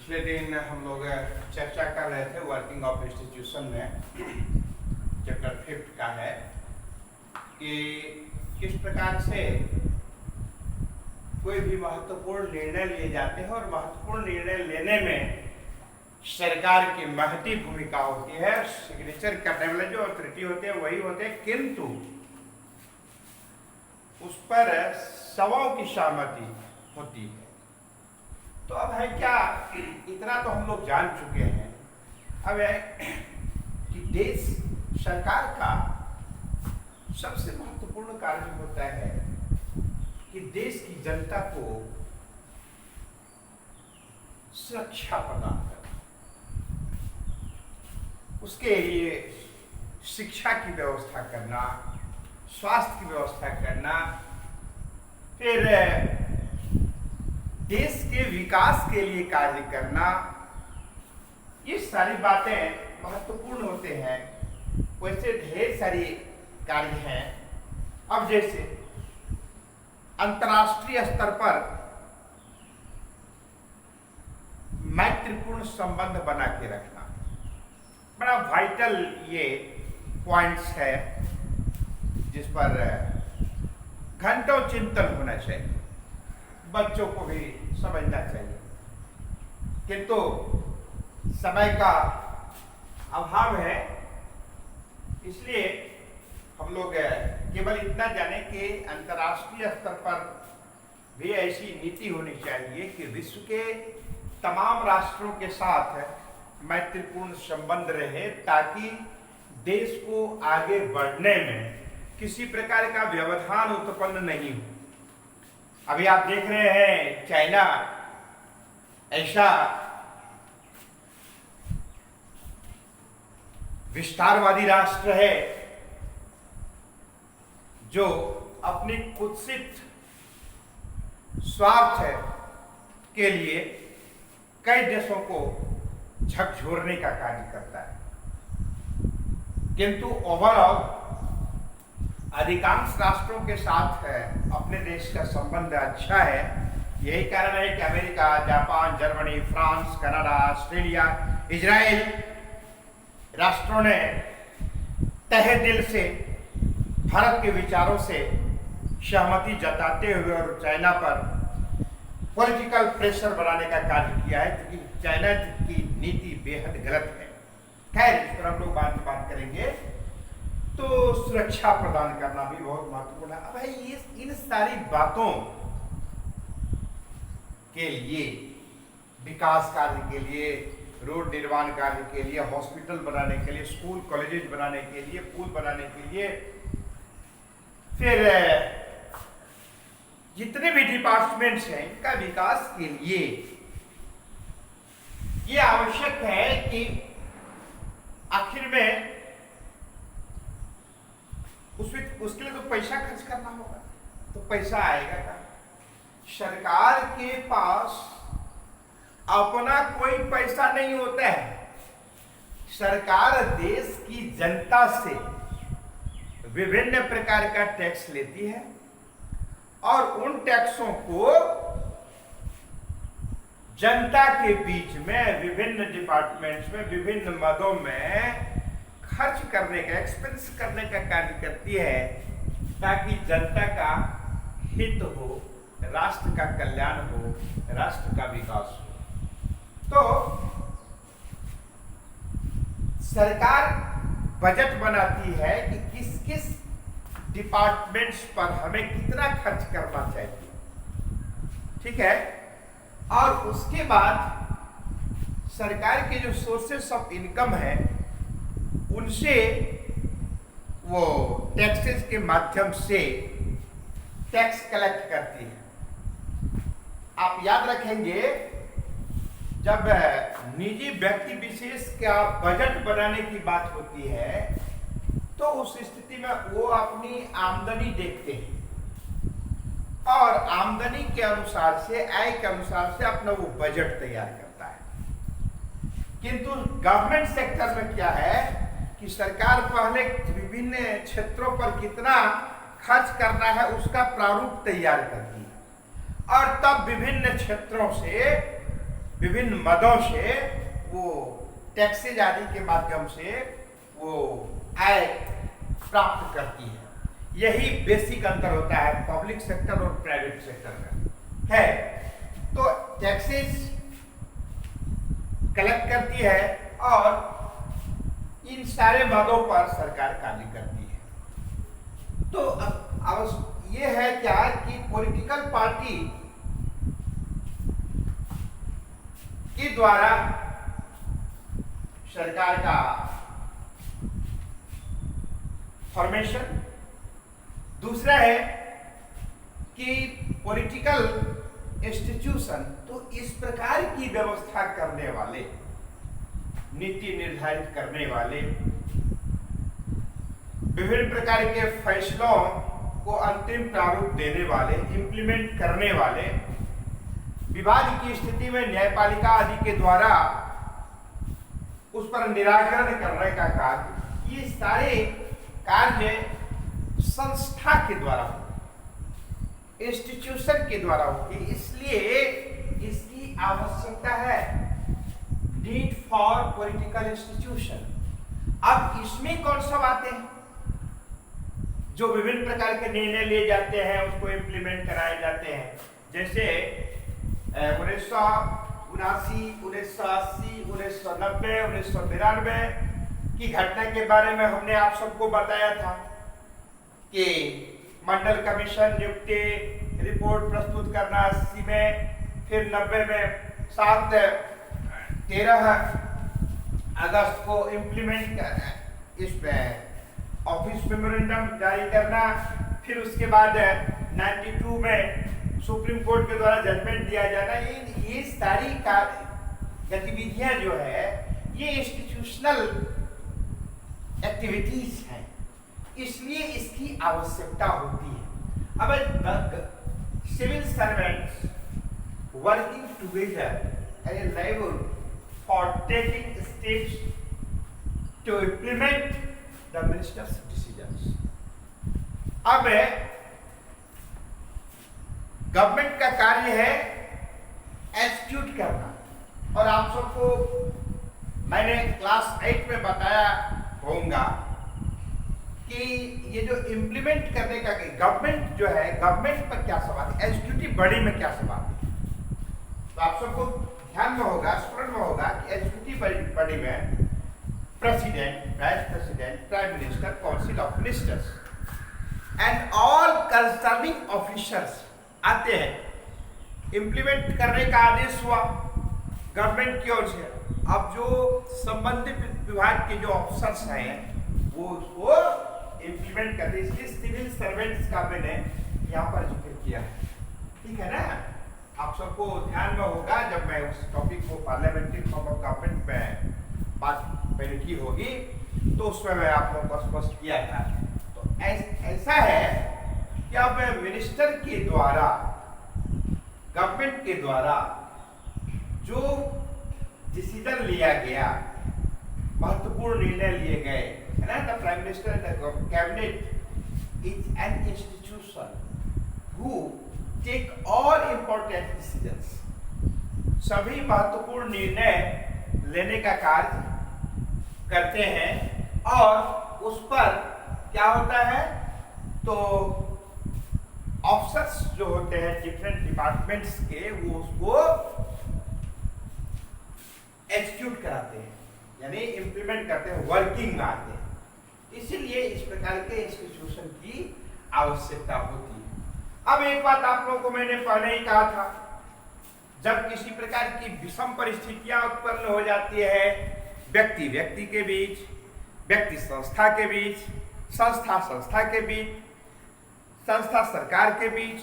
पिछले दिन हम लोग चर्चा कर रहे थे वर्किंग ऑफ इंस्टीट्यूशन में चैप्टर 5 का है कि किस प्रकार से कोई भी महत्वपूर्ण निर्णय लिए जाते हैं और महत्वपूर्ण निर्णय लेने में सरकार की महती भूमिका होती है। सिग्नेचर करने वाले जो अथॉरिटी होते हैं वही होते हैं, किंतु उस पर सवाओं की सहमति होती है। तो अब है क्या, इतना तो हम लोग जान चुके हैं। अब है कि देश सरकार का सबसे महत्वपूर्ण कार्य होता है कि देश की जनता को सुरक्षा प्रदान करना, उसके लिए शिक्षा की व्यवस्था करना, स्वास्थ्य की व्यवस्था करना, फिर देश के विकास के लिए कार्य करना। ये सारी बातें महत्वपूर्ण होते हैं। वैसे ढेर सारी कार्य हैं। अब जैसे अंतर्राष्ट्रीय स्तर पर मैत्रीपूर्ण संबंध बना के रखना बड़ा वाइटल ये पॉइंट्स है जिस पर घंटों चिंतन होना चाहिए, बच्चों को भी समझना चाहिए, किंतु समय का अभाव है। इसलिए हम लोग केवल इतना जाने कि अंतर्राष्ट्रीय स्तर पर भी ऐसी नीति होनी चाहिए कि विश्व के तमाम राष्ट्रों के साथ मैत्रीपूर्ण संबंध रहे, ताकि देश को आगे बढ़ने में किसी प्रकार का व्यवधान उत्पन्न नहीं हो। अभी आप देख रहे हैं चाइना ऐसा विस्तारवादी राष्ट्र है जो अपनी कुत्सित स्वार्थ के लिए कई देशों को झकझोरने का कार्य करता है, किंतु ओवरऑल अधिकांश राष्ट्रों के साथ अपने देश का संबंध अच्छा है। यही कारण है कि America, Japan, Germany, France, Canada, Australia, Israel राष्ट्रों ने तहे दिल से भारत के विचारों से सहमति जताते हुए और चाइना पर पॉलिटिकल प्रेशर बनाने का कार्य किया है, क्योंकि चाइना की नीति बेहद गलत है। खैर, इस पर हम लोग बाद में बात करेंगे। तो सुरक्षा प्रदान करना भी बहुत महत्वपूर्ण है। अब भाई इन सारी बातों के लिए, विकास कार्य के लिए, रोड निर्माण कार्य के लिए, हॉस्पिटल बनाने के लिए, स्कूल कॉलेजेस बनाने के लिए, पुल बनाने के लिए, फिर जितने भी डिपार्टमेंट्स हैं इनका विकास के लिए ये आवश्यक है कि आखिर में उसके लिए तो पैसा खर्च करना होगा। तो पैसा आएगा कहाँ? सरकार के पास अपना कोई पैसा नहीं होता है। सरकार देश की जनता से विभिन्न प्रकार का टैक्स लेती है और उन टैक्सों को जनता के बीच में विभिन्न डिपार्टमेंट्स में, विभिन्न मदों में खर्च करने का, एक्सपेंस करने का कार्य करती है, ताकि जनता का हित हो, राष्ट्र का कल्याण हो, राष्ट्र का विकास हो। तो सरकार बजट बनाती है कि किस किस डिपार्टमेंट्स पर हमें कितना खर्च करना चाहिए, ठीक है। और उसके बाद सरकार के जो सोर्सेस ऑफ इनकम है उनसे वो टैक्सेस के माध्यम से टैक्स कलेक्ट करती है। आप याद रखेंगे, जब निजी व्यक्ति विशेष का बजट बनाने की बात होती है तो उस स्थिति में वो अपनी आमदनी देखते हैं और आमदनी के अनुसार से, आय के अनुसार से अपना वो बजट तैयार करता है। किंतु गवर्नमेंट सेक्टर में क्या है कि सरकार पहले विभिन्न क्षेत्रों पर कितना खर्च करना है उसका प्रारूप तैयार करती है और तब विभिन्न क्षेत्रों से विभिन्न मदों से वो टैक्सेज आदि के माध्यम से वो आय प्राप्त करती है। यही बेसिक अंतर होता है पब्लिक सेक्टर और प्राइवेट सेक्टर का है। तो टैक्सेज कलेक्ट करती है और इन सारे मदों पर सरकार कार्य करती है। तो अब ये है क्या कि पॉलिटिकल पार्टी के द्वारा सरकार का फॉर्मेशन, दूसरा है कि पॉलिटिकल इंस्टीट्यूशन, तो इस प्रकार की व्यवस्था करने वाले, नीति निर्धारित करने वाले, विभिन्न प्रकार के फैसलों को अंतिम प्रारूप देने वाले, इम्प्लीमेंट करने वाले, विवाद की स्थिति में न्यायपालिका आदि के द्वारा उस पर निराकरण करने का कार्य, ये सारे कार्य संस्था के द्वारा होते, इंस्टीट्यूशन के द्वारा होते। इसलिए इसकी आवश्यकता है, नीड फॉर पॉलिटिकल इंस्टीट्यूशन। अब इसमें कौन सब आते हैं? जो विभिन्न प्रकार के निर्णय लिए जाते हैं उसको इम्प्लीमेंट कराए जाते हैं। जैसे 1979, 1980, 1990, 1992 की घटना के बारे में हमने आप सबको बताया था कि मंडल कमीशन नियुक्ति रिपोर्ट प्रस्तुत करना 80 में, फिर 90 में 13 अगस्त को इम्प्लीमेंट करना, इसमें ऑफिस मेमोरेंडम जारी करना, फिर उसके बाद 92 में सुप्रीम कोर्ट के द्वारा जजमेंट दिया जाना। ये सारी गतिविधियां जो है ये इंस्टीट्यूशनल एक्टिविटीज हैं, इसलिए इसकी आवश्यकता होती है। अब civil servants working together as liable for taking steps to implement the ministers' decisions. अब गवर्नमेंट का कार्य है एग्जीक्यूट करना, और आप सबको मैंने क्लास 8 में बताया होगा कि ये जो इम्प्लीमेंट करने का गवर्नमेंट जो है, गवर्नमेंट पर क्या सवाल है, एग्जीक्यूटिव बॉडी में क्या सवाल है। तो आप सबको ध्यान में होगा, स्मरण में होगा कि एग्जीक्यूटिव बॉडी में president, vice president, prime minister, council of ministers and all concerning officers आते हैं। इम्प्लीमेंट करने का आदेश हुआ गवर्नमेंट की ओर से, अब जो संबंधित विभाग के जो ऑफिसर्स हैं वो उसको इम्प्लीमेंट करते, इसलिए सिविल सर्वेंट्स का मैंने यहाँ पर जिक्र किया है, ठीक है ना। आप सबको ध्यान में होगा, जब मैं उस टॉपिक को पार्लियामेंट्री फॉर्म ऑफ गवर्नमेंट में बात मैंने की होगी तो उसमें मैं आप लोगों को स्पष्ट किया था। तो ऐसा है कि अब मिनिस्टर के द्वारा, गवर्नमेंट के द्वारा जो डिसीजन लिया गया, महत्वपूर्ण निर्णय लिए गए, है ना, the prime minister and the cabinet is an institution who take all important decisions. सभी महत्वपूर्ण निर्णय लेने का कार्य करते हैं, और उस पर क्या होता है, तो ऑफिसर्स जो होते हैं डिफरेंट डिपार्टमेंट्स के, वो उसको एग्जीक्यूट कराते हैं, यानी इंप्लीमेंट करते हैं, वर्किंग में आते हैं। इसीलिए इस प्रकार के इंस्टीट्यूशन की आवश्यकता होती है। अब एक बात आप लोगों को मैंने पहले ही कहा था, जब किसी प्रकार की विषम परिस्थितियां उत्पन्न हो जाती है व्यक्ति व्यक्ति के बीच, व्यक्ति संस्था के बीच, संस्था संस्था के बीच, संस्था सरकार के बीच,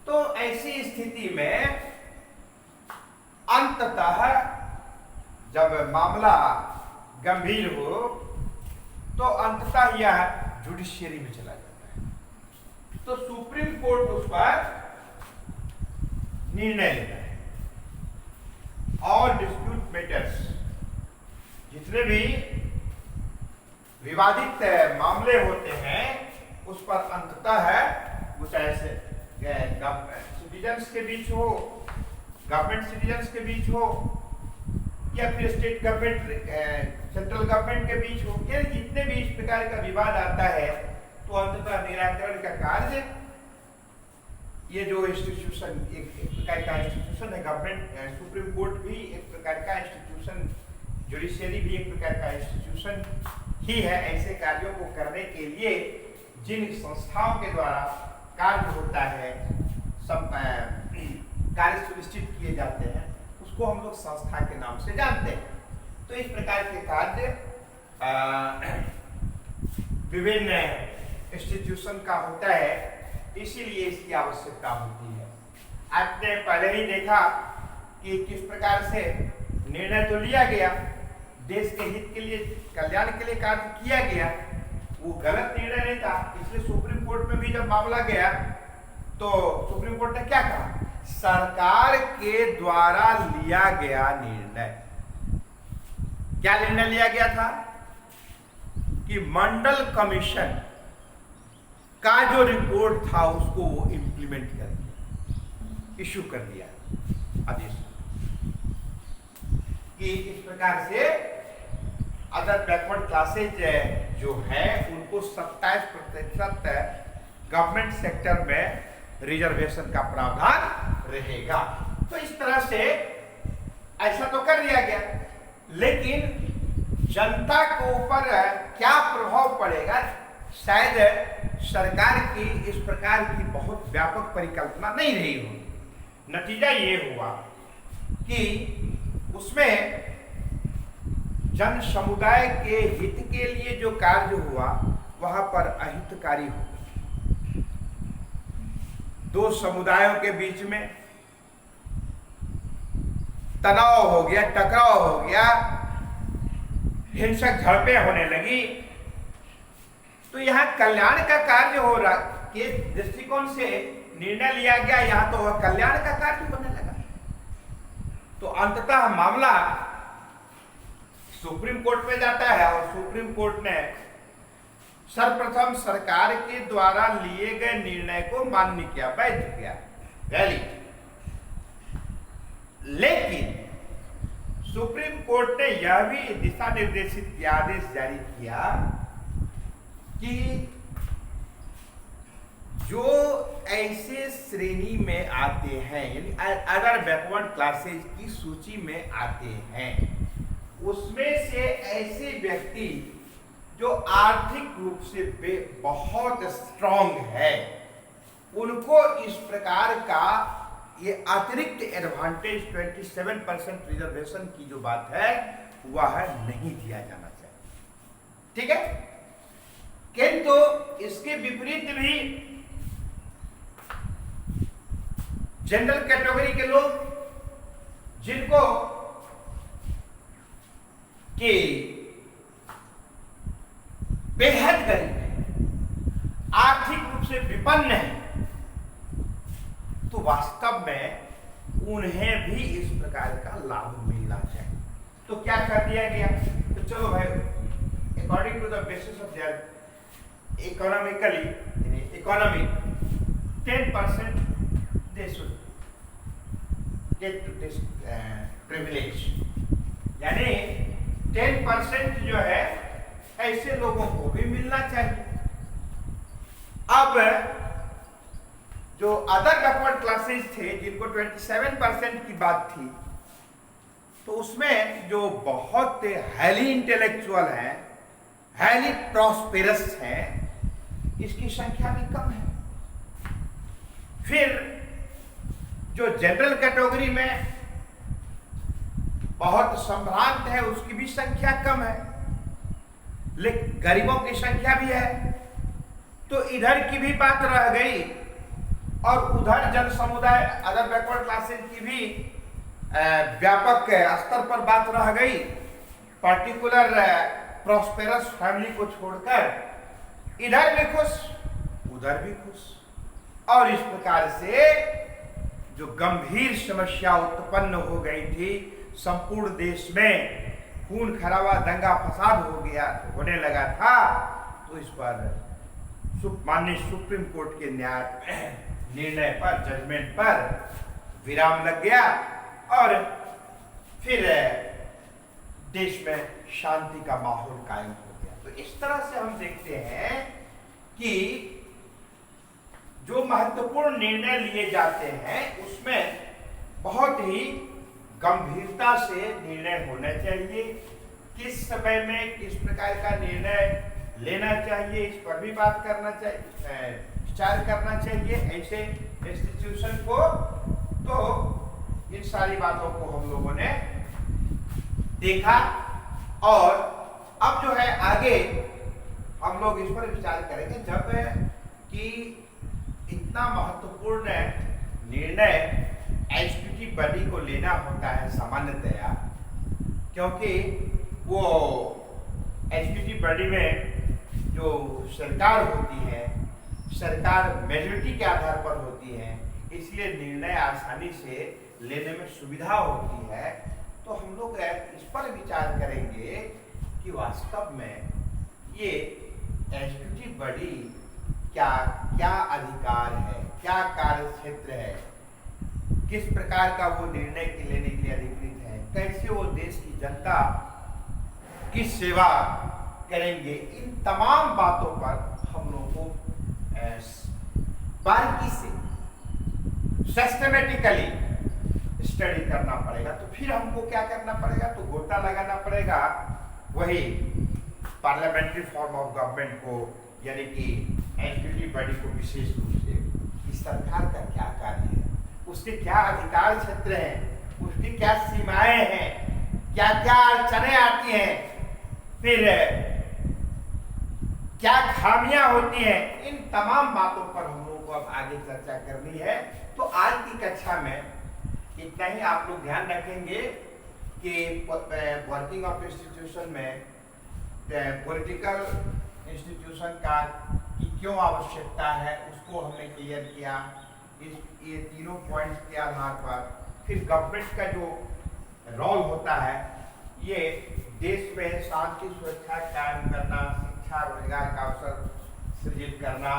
तो ऐसी स्थिति में अंततः जब मामला गंभीर हो तो अंततः यह जुडिशियरी में चला जाता है। तो सुप्रीम कोर्ट उस पर निर्णय लेता है, और डिस्प्यूट मैटर्स, जितने भी विवादित मामले होते हैं उस पर अंततः वो चाहे सिटीजन्स के बीच हो गवर्नमेंट सिटीजन्स के बीच हो या फिर स्टेट गवर्नमेंट सेंट्रल गवर्नमेंट के बीच हो, या जितने भी इस प्रकार का विवाद आता है तो अंततः निराकरण का कार्य ये जो इंस्टीट्यूशन एक प्रकार का इंस्टीट्यूशन है, गवर्नमेंट सुप्रीम कोर्ट भी एक प्रकार का इंस्टीट्यूशन, जुडिशियरी भी एक प्रकार का इंस्टीट्यूशन ही है। ऐसे कार्यों को करने के लिए जिन संस्थाओं के द्वारा कार्य होता है, कार्य सुनिश्चित किए जाते हैं, उसको हम लोग संस्था के नाम से जानते हैं। तो इस प्रकार के कार्य विभिन्न इंस्टीट्यूशन का होता है, इसीलिए इसकी आवश्यकता होती है। आपने पहले ही देखा कि किस प्रकार से निर्णय तो लिया गया, देश के हित के लिए, कल्याण के लिए कार्य किया गया, वो गलत निर्णय नहीं था। इसलिए सुप्रीम कोर्ट में भी जब मामला गया तो सुप्रीम कोर्ट ने क्या कहा, सरकार के द्वारा लिया गया निर्णय, क्या निर्णय लिया गया था कि मंडल कमीशन का जो रिपोर्ट था उसको वो इंप्लीमेंट कर दिया, इशू कर दिया आदेश कि इस प्रकार से अदर बैकवर्ड क्लासेज जो है उनको 27% गवर्नमेंट सेक्टर में रिजर्वेशन का प्रावधान रहेगा। तो इस तरह से ऐसा तो कर दिया गया, लेकिन जनता के ऊपर क्या प्रभाव पड़ेगा, शायद सरकार की इस प्रकार की बहुत व्यापक परिकल्पना नहीं रही होगी। नतीजा ये हुआ कि उसमें जन समुदाय के हित के लिए जो कार्य हुआ वहां पर अहितकारी हो, दो समुदायों के बीच में तनाव हो गया, टकराव हो गया, हिंसक झड़पें होने लगी। तो यहाँ कल्याण का कार्य हो रहा के दृष्टिकोण से निर्णय लिया गया, यहाँ तो वह कल्याण का कार्य होने लगा। तो अंततः मामला सुप्रीम कोर्ट में जाता है और सुप्रीम कोर्ट ने सर्वप्रथम सरकार के द्वारा लिए गए निर्णय को मान्य किया, वैध किया, वैलिड। लेकिन सुप्रीम कोर्ट ने यह भी दिशा निर्देशित आदेश जारी किया कि जो ऐसे श्रेणी में आते हैं, यानी अदर बैकवर्ड क्लासेज की सूची में आते हैं, उसमें से ऐसे व्यक्ति जो आर्थिक रूप से बहुत स्ट्रांग है, उनको इस प्रकार का ये अतिरिक्त एडवांटेज 27% रिजर्वेशन की जो बात है वह नहीं दिया जाना चाहिए। ठीक है, किंतु इसके विपरीत भी जनरल कैटेगरी के लोग जिनको कि बेहद गरीब है, आर्थिक रूप से विपन्न है, तो वास्तव में उन्हें भी इस प्रकार का लाभ मिलना चाहिए। तो क्या कर दिया गया, तो चलो भाई, according to the basis of their economy 10% they should get to this privilege, यानी 10% जो है ऐसे लोगों को भी मिलना चाहिए। अब जो अदर बैकवर्ड क्लासेस थे जिनको 27% की बात थी, तो उसमें जो बहुत हाईली इंटेलेक्चुअल हैं, हाईली प्रॉस्पेरस हैं, इसकी संख्या भी कम है। फिर जो जनरल कैटेगरी में बहुत संभ्रांत है उसकी भी संख्या कम है, लेकिन गरीबों की संख्या भी है। तो इधर की भी बात रह गई और उधर जन समुदाय अदर बैकवर्ड क्लासेस की भी व्यापक स्तर पर बात रह गई। पर्टिकुलर प्रॉस्पेरस फैमिली को छोड़कर इधर भी खुश, उधर भी खुश, और इस प्रकार से जो गंभीर समस्या उत्पन्न हो गई थी, संपूर्ण देश में खून खराबा, दंगा फसाद हो गया, होने लगा था, तो इस पर माननीय सुप्रीम कोर्ट के निर्णय पर, जजमेंट पर विराम लग गया और फिर देश में शांति का माहौल कायम हो गया। तो इस तरह से हम देखते हैं कि जो महत्वपूर्ण निर्णय लिए जाते हैं उसमें बहुत ही गंभीरता से निर्णय होना चाहिए। किस समय में किस प्रकार का निर्णय लेना चाहिए, इस पर भी बात करना चाहिए, विचार करना चाहिए ऐसे इंस्टीट्यूशन को। तो इन सारी बातों को हम लोगों ने देखा और अब जो है आगे हम लोग इस पर विचार करेंगे। जब कि इतना महत्वपूर्ण निर्णय एग्जीक्यूटिव बॉडी को लेना होता है सामान्यतया, क्योंकि वो एग्जीक्यूटिव बॉडी में जो सरकार होती है, सरकार मेजॉरिटी के आधार पर होती है, इसलिए निर्णय आसानी से लेने में सुविधा होती है। तो हम लोग इस पर विचार करेंगे कि वास्तव में ये एग्जीक्यूटिव बॉडी क्या क्या अधिकार है, क्या कार्य क्षेत्र है, किस प्रकार का वो निर्णय लेने के लिए अधिकृत है, कैसे वो देश की जनता की सेवा करेंगे। इन तमाम बातों पर हम लोगों को बारीकी से सिस्टमेटिकली स्टडी करना पड़ेगा। तो फिर हमको क्या करना पड़ेगा, तो गोता लगाना पड़ेगा वही पार्लियामेंट्री फॉर्म ऑफ गवर्नमेंट को, यानी कि एग्जीक्यूटिव बॉडी को विशेष रूप से इस सरकार का क्या कार्य है, उसके क्या अधिकार क्षेत्र हैं, उसकी क्या सीमाएं हैं, क्या क्या अड़चने आती हैं, फिर क्या खामियां होती हैं। इन तमाम बातों पर हम लोगों को अब आगे चर्चा करनी है। तो आज की कक्षा में इतना ही। आप लोग ध्यान रखेंगे कि वर्किंग ऑफ इंस्टीट्यूशन में पॉलिटिकल इंस्टीट्यूशन का की क्यों आवश्यकता है उसको हमने क्लियर किया। ये तीनों पॉइंट्स के आधार पर फिर गवर्नमेंट का जो रोल होता है, ये देश में शांति सुरक्षा कायम करना, शिक्षा रोजगार का अवसर सृजित करना,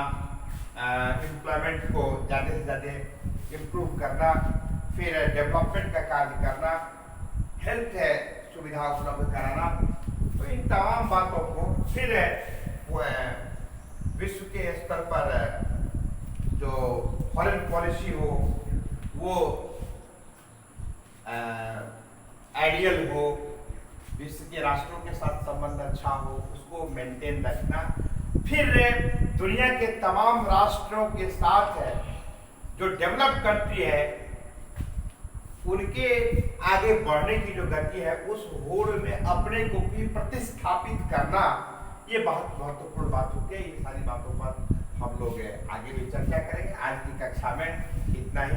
एम्प्लॉयमेंट को ज़्यादा से ज़्यादा इम्प्रूव करना, फिर डेवलपमेंट का कार्य करना, हेल्थ सुविधा उपलब्ध कराना। तो इन तमाम बातों को फिर विश्व के स्तर पर जो फॉरेन पॉलिसी हो वो आइडियल हो, विश्व के राष्ट्रों के साथ संबंध अच्छा हो, उसको मेंटेन रखना। फिर दुनिया के तमाम राष्ट्रों के साथ जो डेवलप कंट्री है उनके आगे बढ़ने की जो गति है उस होड़ में अपने को भी प्रतिस्थापित करना, ये बहुत महत्वपूर्ण बात होती है। ये सारी बातों पर हम लोग आगे भी चर्चा करेंगे। आज की कक्षा में इतना ही।